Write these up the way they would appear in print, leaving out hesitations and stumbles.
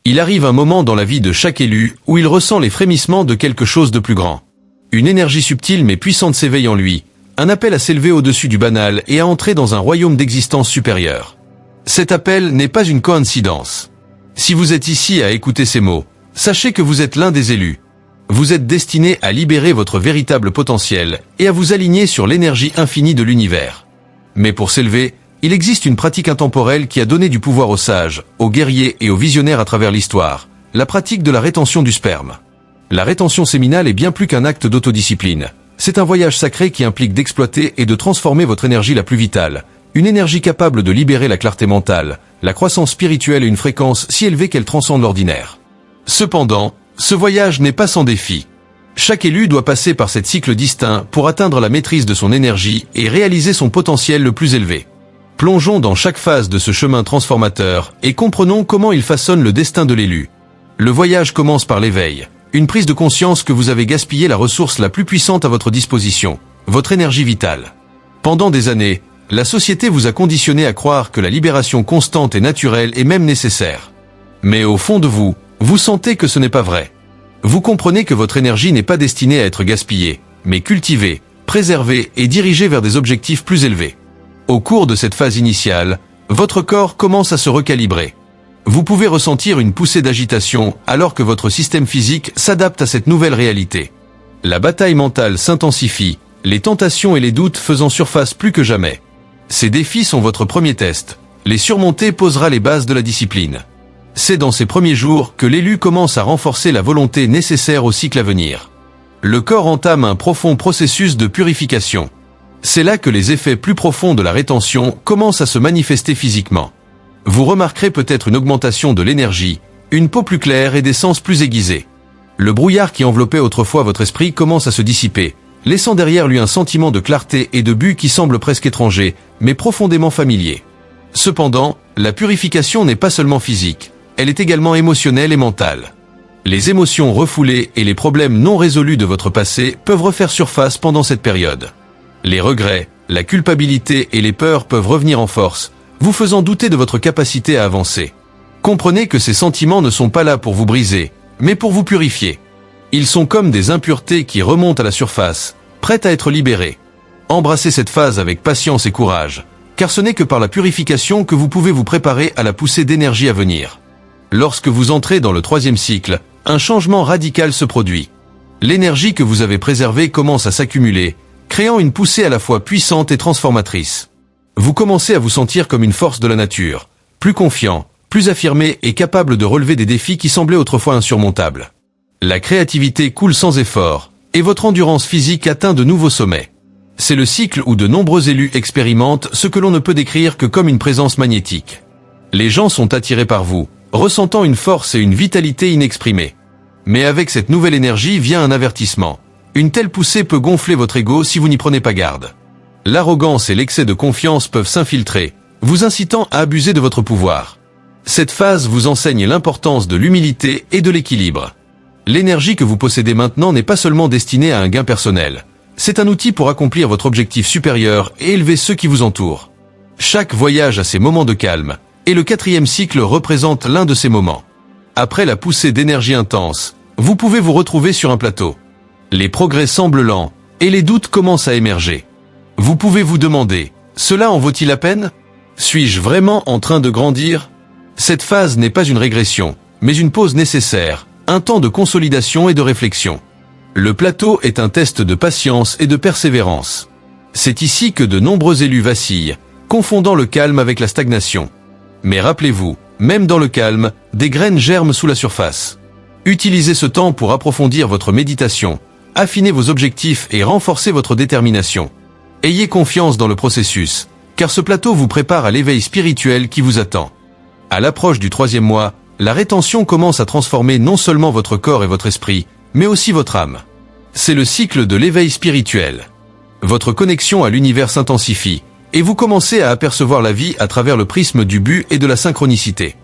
Il arrive un moment dans la vie de chaque élu où il ressent les frémissements de quelque chose de plus grand. Une énergie subtile mais puissante s'éveille en lui, un appel à s'élever au-dessus du banal et à entrer dans un royaume d'existence supérieure. Cet appel n'est pas une coïncidence. Si vous êtes ici à écouter ces mots, sachez que vous êtes l'un des élus. Vous êtes destiné à libérer votre véritable potentiel et à vous aligner sur l'énergie infinie de l'univers. Mais pour s'élever, il existe une pratique intemporelle qui a donné du pouvoir aux sages, aux guerriers et aux visionnaires à travers l'histoire, la pratique de la rétention du sperme. La rétention séminale est bien plus qu'un acte d'autodiscipline. C'est un voyage sacré qui implique d'exploiter et de transformer votre énergie la plus vitale, une énergie capable de libérer la clarté mentale, la croissance spirituelle et une fréquence si élevée qu'elle transcende l'ordinaire. Cependant, ce voyage n'est pas sans défi. Chaque élu doit passer par cet cycle distinct pour atteindre la maîtrise de son énergie et réaliser son potentiel le plus élevé. Plongeons dans chaque phase de ce chemin transformateur et comprenons comment il façonne le destin de l'élu. Le voyage commence par l'éveil, une prise de conscience que vous avez gaspillé la ressource la plus puissante à votre disposition, votre énergie vitale. Pendant des années, la société vous a conditionné à croire que la libération constante est naturelle et même nécessaire. Mais au fond de vous, vous sentez que ce n'est pas vrai. Vous comprenez que votre énergie n'est pas destinée à être gaspillée, mais cultivée, préservée et dirigée vers des objectifs plus élevés. Au cours de cette phase initiale, votre corps commence à se recalibrer. Vous pouvez ressentir une poussée d'agitation alors que votre système physique s'adapte à cette nouvelle réalité. La bataille mentale s'intensifie, les tentations et les doutes faisant surface plus que jamais. Ces défis sont votre premier test. Les surmonter posera les bases de la discipline. C'est dans ces premiers jours que l'élu commence à renforcer la volonté nécessaire au cycle à venir. Le corps entame un profond processus de purification. C'est là que les effets plus profonds de la rétention commencent à se manifester physiquement. Vous remarquerez peut-être une augmentation de l'énergie, une peau plus claire et des sens plus aiguisés. Le brouillard qui enveloppait autrefois votre esprit commence à se dissiper, laissant derrière lui un sentiment de clarté et de but qui semble presque étranger, mais profondément familier. Cependant, la purification n'est pas seulement physique, elle est également émotionnelle et mentale. Les émotions refoulées et les problèmes non résolus de votre passé peuvent refaire surface pendant cette période. Les regrets, la culpabilité et les peurs peuvent revenir en force, vous faisant douter de votre capacité à avancer. Comprenez que ces sentiments ne sont pas là pour vous briser, mais pour vous purifier. Ils sont comme des impuretés qui remontent à la surface, prêtes à être libérées. Embrassez cette phase avec patience et courage, car ce n'est que par la purification que vous pouvez vous préparer à la poussée d'énergie à venir. Lorsque vous entrez dans le troisième cycle, un changement radical se produit. L'énergie que vous avez préservée commence à s'accumuler, créant une poussée à la fois puissante et transformatrice. Vous commencez à vous sentir comme une force de la nature, plus confiant, plus affirmé et capable de relever des défis qui semblaient autrefois insurmontables. La créativité coule sans effort, et votre endurance physique atteint de nouveaux sommets. C'est le cycle où de nombreux élus expérimentent ce que l'on ne peut décrire que comme une présence magnétique. Les gens sont attirés par vous, ressentant une force et une vitalité inexprimées. Mais avec cette nouvelle énergie vient un avertissement. Une telle poussée peut gonfler votre ego si vous n'y prenez pas garde. L'arrogance et l'excès de confiance peuvent s'infiltrer, vous incitant à abuser de votre pouvoir. Cette phase vous enseigne l'importance de l'humilité et de l'équilibre. L'énergie que vous possédez maintenant n'est pas seulement destinée à un gain personnel. C'est un outil pour accomplir votre objectif supérieur et élever ceux qui vous entourent. Chaque voyage a ses moments de calme, et le quatrième cycle représente l'un de ces moments. Après la poussée d'énergie intense, vous pouvez vous retrouver sur un plateau. Les progrès semblent lents, et les doutes commencent à émerger. Vous pouvez vous demander, cela en vaut-il la peine? Suis-je vraiment en train de grandir? Cette phase n'est pas une régression, mais une pause nécessaire, un temps de consolidation et de réflexion. Le plateau est un test de patience et de persévérance. C'est ici que de nombreux élus vacillent, confondant le calme avec la stagnation. Mais rappelez-vous, même dans le calme, des graines germent sous la surface. Utilisez ce temps pour approfondir votre méditation, affiner vos objectifs et renforcer votre détermination. Ayez confiance dans le processus, car ce plateau vous prépare à l'éveil spirituel qui vous attend. À l'approche du troisième mois, la rétention commence à transformer non seulement votre corps et votre esprit, mais aussi votre âme. C'est le cycle de l'éveil spirituel. Votre connexion à l'univers s'intensifie, et vous commencez à apercevoir la vie à travers le prisme du but et de la synchronicité.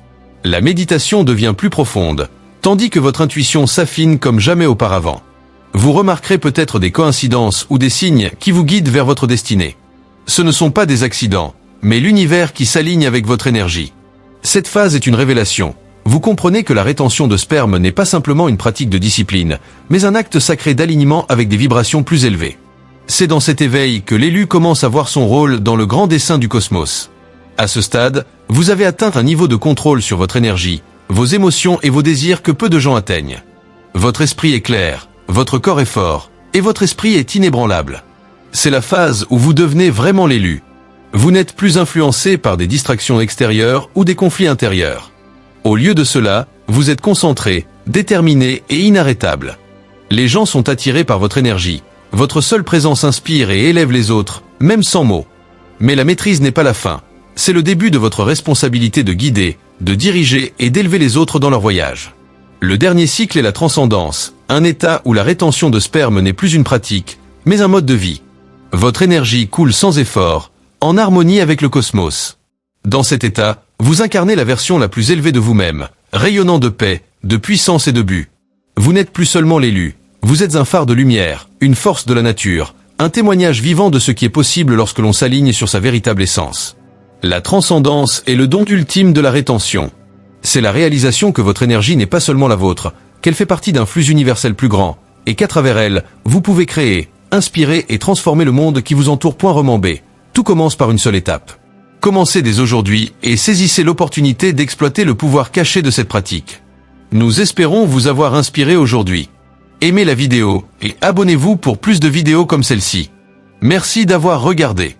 La méditation devient plus profonde, tandis que votre intuition s'affine comme jamais auparavant. Vous remarquerez peut-être des coïncidences ou des signes qui vous guident vers votre destinée. Ce ne sont pas des accidents, mais l'univers qui s'aligne avec votre énergie. Cette phase est une révélation, vous comprenez que la rétention de sperme n'est pas simplement une pratique de discipline, mais un acte sacré d'alignement avec des vibrations plus élevées. C'est dans cet éveil que l'élu commence à voir son rôle dans le grand dessein du cosmos. À ce stade, vous avez atteint un niveau de contrôle sur votre énergie, vos émotions et vos désirs que peu de gens atteignent. Votre esprit est clair, votre corps est fort, et votre esprit est inébranlable. C'est la phase où vous devenez vraiment l'élu. Vous n'êtes plus influencé par des distractions extérieures ou des conflits intérieurs. Au lieu de cela, vous êtes concentré, déterminé et inarrêtable. Les gens sont attirés par votre énergie. Votre seule présence inspire et élève les autres, même sans mots. Mais la maîtrise n'est pas la fin. C'est le début de votre responsabilité de guider, de diriger et d'élever les autres dans leur voyage. Le dernier cycle est la transcendance, un état où la rétention de sperme n'est plus une pratique, mais un mode de vie. Votre énergie coule sans effort, en harmonie avec le cosmos. Dans cet état, vous incarnez la version la plus élevée de vous-même, rayonnant de paix, de puissance et de but. Vous n'êtes plus seulement l'élu, vous êtes un phare de lumière, une force de la nature, un témoignage vivant de ce qui est possible lorsque l'on s'aligne sur sa véritable essence. La transcendance est le don ultime de la rétention. C'est la réalisation que votre énergie n'est pas seulement la vôtre, qu'elle fait partie d'un flux universel plus grand, et qu'à travers elle, vous pouvez créer, inspirer et transformer le monde qui vous entoure. Point remembé. Tout commence par une seule étape. Commencez dès aujourd'hui et saisissez l'opportunité d'exploiter le pouvoir caché de cette pratique. Nous espérons vous avoir inspiré aujourd'hui. Aimez la vidéo et abonnez-vous pour plus de vidéos comme celle-ci. Merci d'avoir regardé.